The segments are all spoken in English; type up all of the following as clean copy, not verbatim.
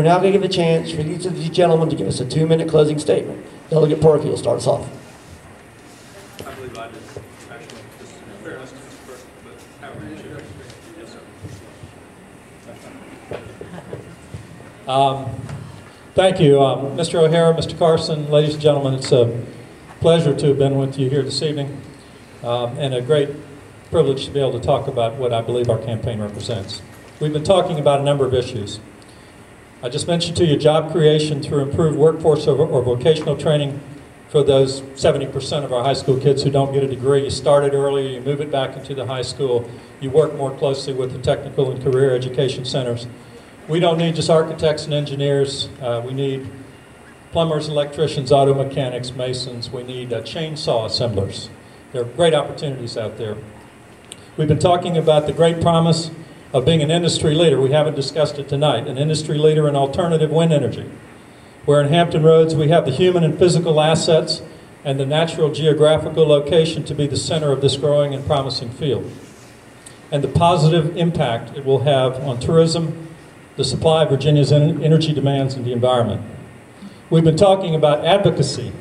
We're now going to give a chance for each of these gentlemen to give us a 2-minute closing statement. Delegate Purkey will start us off. I believe I did. Actually, just in fairness to Mr. Purkey, but however you choose. Yes, sir. Thank you, Mr. O'Hara, Mr. Carson, ladies and gentlemen. It's a pleasure to have been with you here this evening, and a great privilege to be able to talk about what I believe our campaign represents. We've been talking about a number of issues. I just mentioned to you job creation through improved workforce or vocational training for those 70% of our high school kids who don't get a degree. You start it earlier, you move it back into the high school, you work more closely with the technical and career education centers. We don't need just architects and engineers. We need plumbers, electricians, auto mechanics, masons. We need chainsaw assemblers. There are great opportunities out there. We've been talking about the great promise of being an industry leader. We haven't discussed it tonight. An industry leader in alternative wind energy, where in Hampton Roads we have the human and physical assets and the natural geographical location to be the center of this growing and promising field, and the positive impact it will have on tourism, the supply of Virginia's energy demands, and the environment. We've been talking about advocacy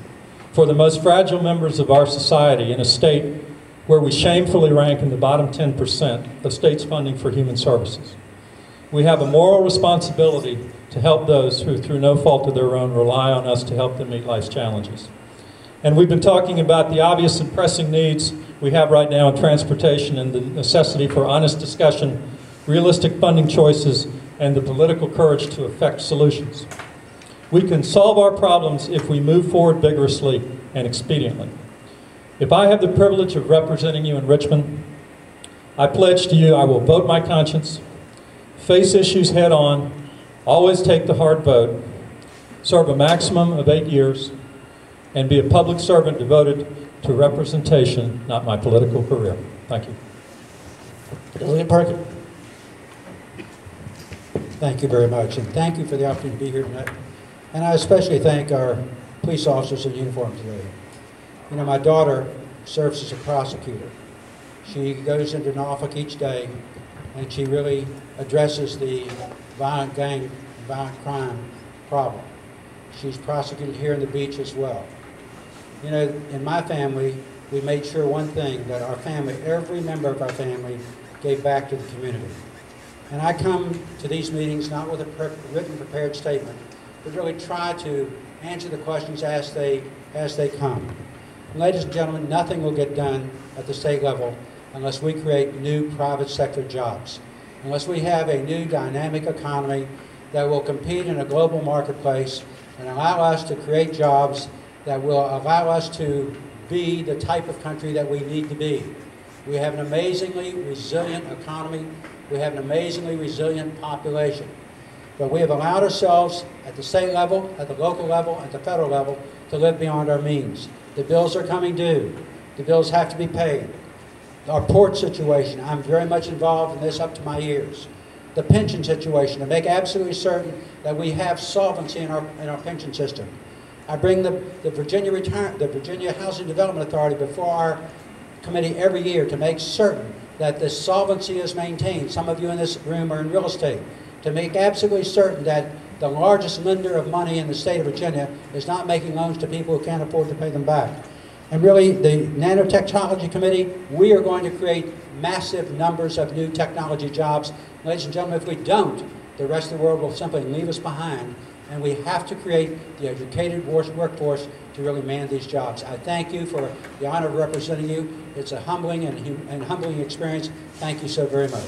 for the most fragile members of our society in a state where we shamefully rank in the bottom 10% of states' funding for human services. We have a moral responsibility to help those who, through no fault of their own, rely on us to help them meet life's challenges. And we've been talking about the obvious and pressing needs we have right now in transportation and the necessity for honest discussion, realistic funding choices, and the political courage to effect solutions. We can solve our problems if we move forward vigorously and expediently. If I have the privilege of representing you in Richmond, I pledge to you I will vote my conscience, face issues head on, always take the hard vote, serve a maximum of 8 years, and be a public servant devoted to representation, not my political career. Thank you. Delegate Purkey. Thank you very much, and thank you for the opportunity to be here tonight. And I especially thank our police officers in uniform today. You know, my daughter serves as a prosecutor. She goes into Norfolk each day, and she really addresses the violent gang, violent crime problem. She's prosecuted here in the beach as well. You know, in my family, we made sure one thing, that our family, every member of our family, gave back to the community. And I come to these meetings not with a written prepared statement, but really try to answer the questions as they come. And ladies and gentlemen, nothing will get done at the state level unless we create new private sector jobs, unless we have a new dynamic economy that will compete in a global marketplace and allow us to create jobs that will allow us to be the type of country that we need to be. We have an amazingly resilient economy. We have an amazingly resilient population. But we have allowed ourselves at the state level, at the local level, at the federal level to live beyond our means. The bills are coming due. The bills have to be paid. Our port situation, I'm very much involved in this up to my ears. The pension situation, to make absolutely certain that we have solvency in our pension system. I bring the Virginia Housing Development Authority before our committee every year to make certain that the solvency is maintained. Some of you in this room are in real estate. To make absolutely certain that the largest lender of money in the state of Virginia is not making loans to people who can't afford to pay them back. And really, the Nanotechnology Committee, we are going to create massive numbers of new technology jobs. Ladies and gentlemen, if we don't, the rest of the world will simply leave us behind, and we have to create the educated workforce to really man these jobs. I thank you for the honor of representing you. It's a humbling and humbling experience. Thank you so very much.